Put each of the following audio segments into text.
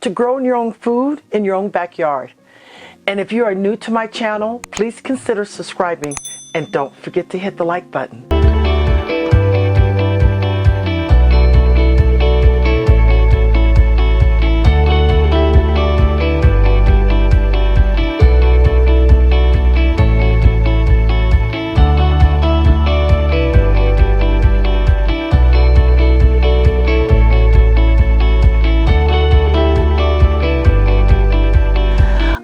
to grow your own food in your own backyard. And if you are new to my channel, please consider subscribing and don't forget to hit the like button.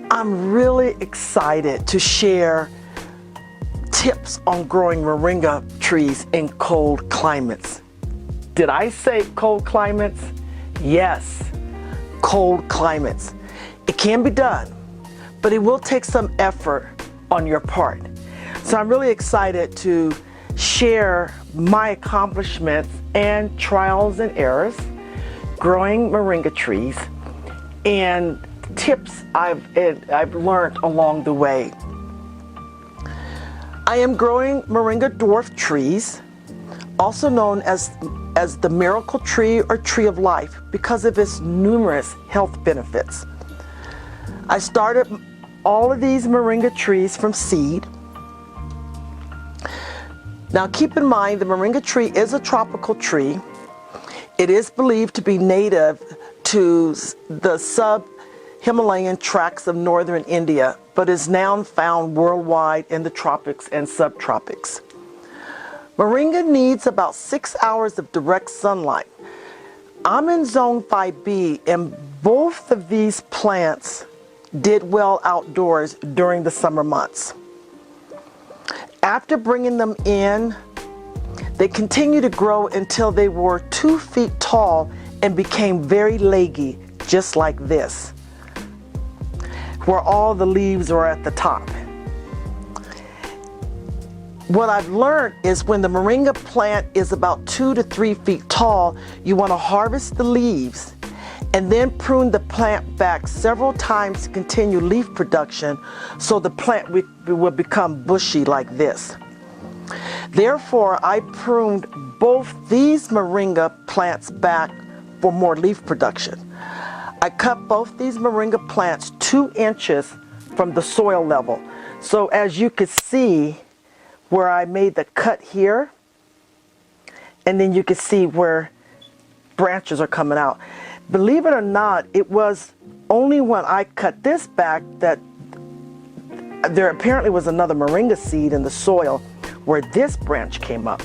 I'm really excited to share tips on growing moringa trees in cold climates. Did I say cold climates? Yes, cold climates. It can be done, but it will take some effort on your part. So I'm really excited to share my accomplishments and trials and errors growing moringa trees and tips I've learned along the way. I am growing moringa dwarf trees, also known as the miracle tree or tree of life, because of its numerous health benefits. I started all of these moringa trees from seed. Now keep in mind, the moringa tree is a tropical tree. It is believed to be native to the Himalayan tracts of northern India, but is now found worldwide in the tropics and subtropics. Moringa needs about 6 hours of direct sunlight. I'm in zone 5B, and both of these plants did well outdoors during the summer months. After bringing them in, they continued to grow until they were 2 feet tall and became very leggy, just like this, where all the leaves are at the top. What I've learned is when the moringa plant is about 2 to 3 feet tall, you want to harvest the leaves and then prune the plant back several times to continue leaf production, so the plant will become bushy like this. Therefore, I pruned both these moringa plants back for more leaf production. I cut both these moringa plants 2 inches from the soil level. So as you can see where I made the cut here, and then you can see where branches are coming out. Believe it or not, it was only when I cut this back that there apparently was another moringa seed in the soil where this branch came up.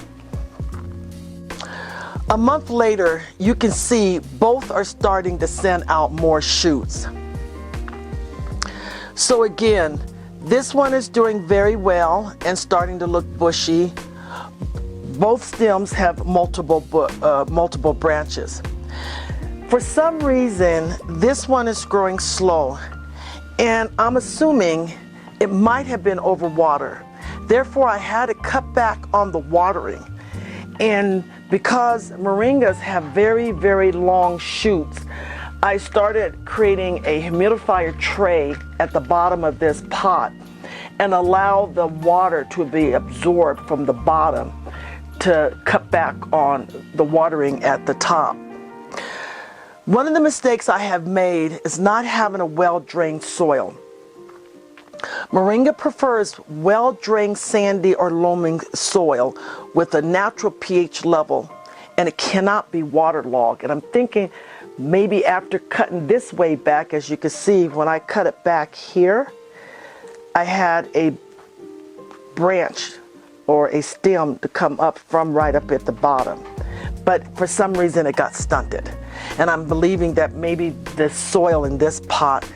A month later, you can see both are starting to send out more shoots. So again, this one is doing very well and starting to look bushy. Both stems have multiple branches. For some reason, this one is growing slow, and I'm assuming it might have been overwatered. Therefore, I had to cut back on the watering. And because moringas have very, very long shoots, I started creating a humidifier tray at the bottom of this pot and allow the water to be absorbed from the bottom to cut back on the watering at the top. One of the mistakes I have made is not having a well-drained soil. Moringa prefers well-drained sandy or loamy soil with a natural pH level, and it cannot be waterlogged. And I'm thinking maybe after cutting this way back, as you can see, when I cut it back here, I had a branch or a stem to come up from right up at the bottom. But for some reason it got stunted. And I'm believing that maybe the soil in this pot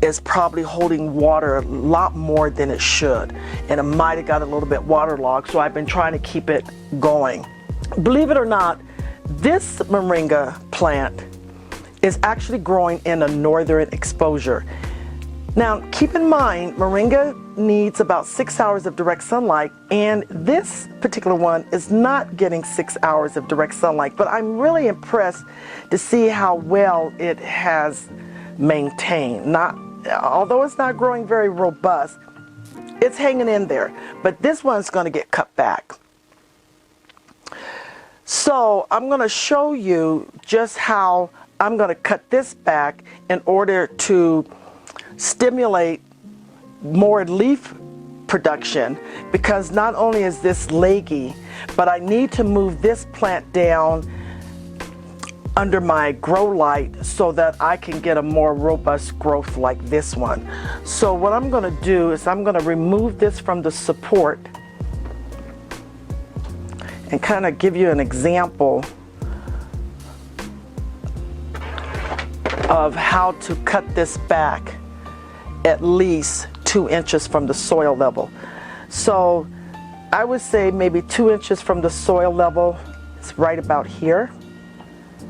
is probably holding water a lot more than it should, and it might have got a little bit waterlogged, so I've been trying to keep it going. Believe it or not, this moringa plant is actually growing in a northern exposure. Now keep in mind, moringa needs about 6 hours of direct sunlight, and this particular one is not getting 6 hours of direct sunlight, but I'm really impressed to see how well it has maintained. Although it's not growing very robust, it's hanging in there, but this one's going to get cut back. So I'm going to show you just how I'm going to cut this back in order to stimulate more leaf production, because not only is this leggy, but I need to move this plant down under my grow light so that I can get a more robust growth like this one. So what I'm going to do is I'm going to remove this from the support and kind of give you an example of how to cut this back at least 2 inches from the soil level. So I would say maybe 2 inches from the soil level. It's right about here.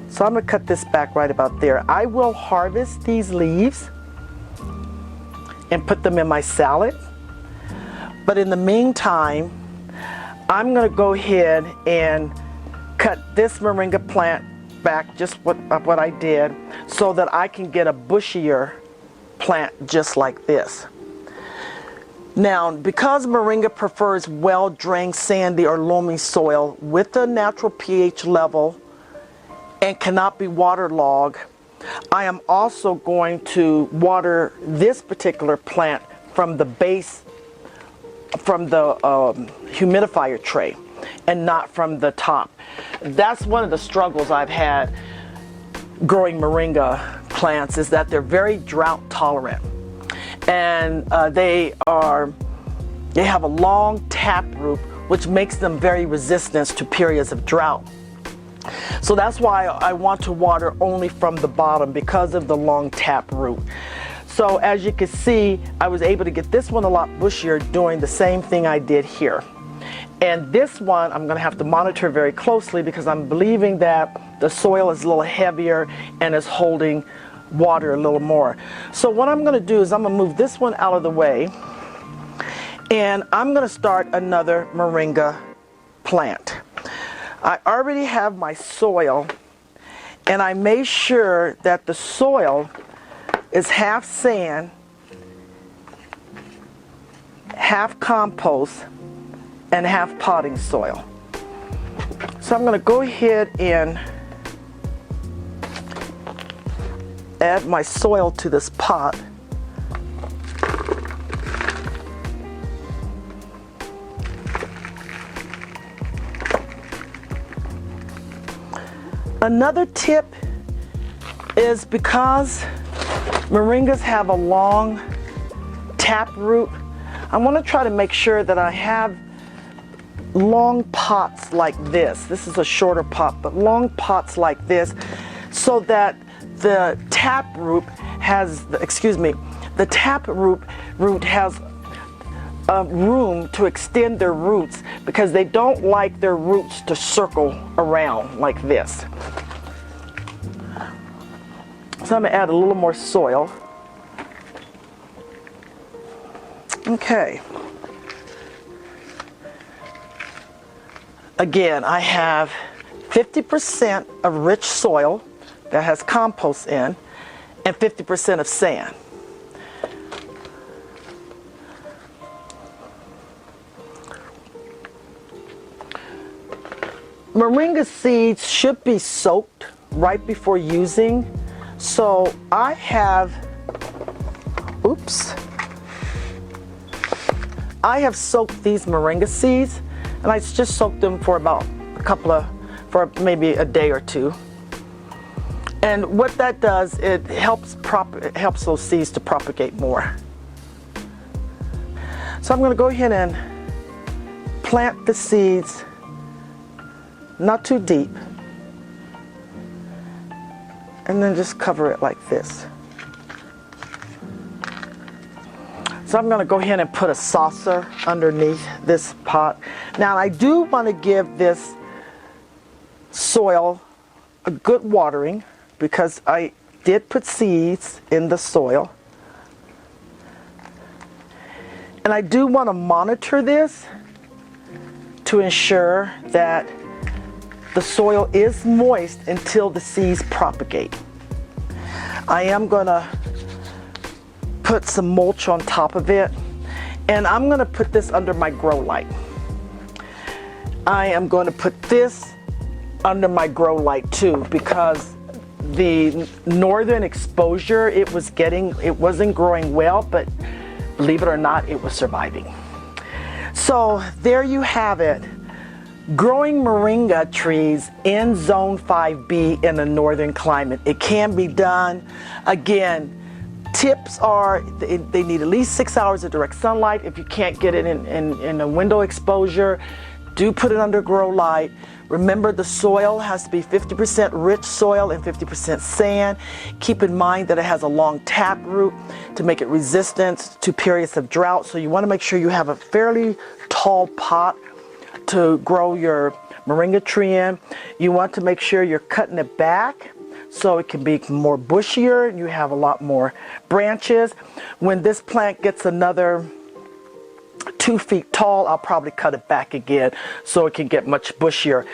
So I'm going to cut this back right about there. I will harvest these leaves and put them in my salad. But in the meantime, I'm going to go ahead and cut this moringa plant back just what I did, so that I can get a bushier plant just like this. Now, because moringa prefers well-drained sandy or loamy soil with a natural pH level and cannot be waterlogged, I am also going to water this particular plant from the base, from the humidifier tray, and not from the top. That's one of the struggles I've had growing moringa plants, is that they're very drought tolerant, and they have a long tap root, which makes them very resistant to periods of drought. So that's why I want to water only from the bottom, because of the long tap root. So as you can see, I was able to get this one a lot bushier doing the same thing I did here. And this one I'm going to have to monitor very closely, because I'm believing that the soil is a little heavier and is holding water a little more. So what I'm going to do is I'm going to move this one out of the way, and I'm going to start another moringa plant. I already have my soil, and I made sure that the soil is half sand, half compost, and half potting soil. So I'm going to go ahead and add my soil to this pot. Another tip is, because moringas have a long tap root, I want to try to make sure that I have long pots like this. This is a shorter pot, but long pots like this, so that the tap root has, the tap root has room to extend their roots, because they don't like their roots to circle around like this. So I'm going to add a little more soil. Okay. Again, I have 50% of rich soil that has compost in, and 50% of sand. Moringa seeds should be soaked right before using. So I have, I have soaked these moringa seeds, and I just soaked them for about for maybe a day or two. And what that does, it helps those seeds to propagate more. So I'm going to go ahead and plant the seeds, not too deep, and then just cover it like this. So I'm going to go ahead and put a saucer underneath this pot. Now I do want to give this soil a good watering, because I did put seeds in the soil. And I do want to monitor this to ensure that the soil is moist until the seeds propagate. I am going to put some mulch on top of it, and I'm going to put this under my grow light. I am going to put this under my grow light too, because the northern exposure it wasn't growing well, but believe it or not, it was surviving. So there you have it. Growing moringa trees in zone 5B in a northern climate. It can be done. Again, tips are they need at least 6 hours of direct sunlight. If you can't get it in a window exposure, do put it under grow light. Remember, the soil has to be 50% rich soil and 50% sand. Keep in mind that it has a long tap root to make it resistant to periods of drought. So you want to make sure you have a fairly tall pot to grow your moringa tree in. You want to make sure you're cutting it back so it can be more bushier and you have a lot more branches. When this plant gets another 2 feet tall, I'll probably cut it back again so it can get much bushier.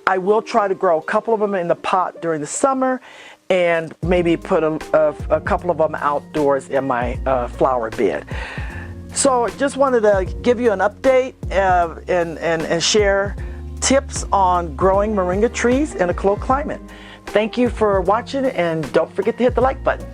I will try to grow a couple of them in the pot during the summer and maybe put a couple of them outdoors in my flower bed. So just wanted to give you an update and share tips on growing moringa trees in a cold climate. Thank you for watching, and don't forget to hit the like button.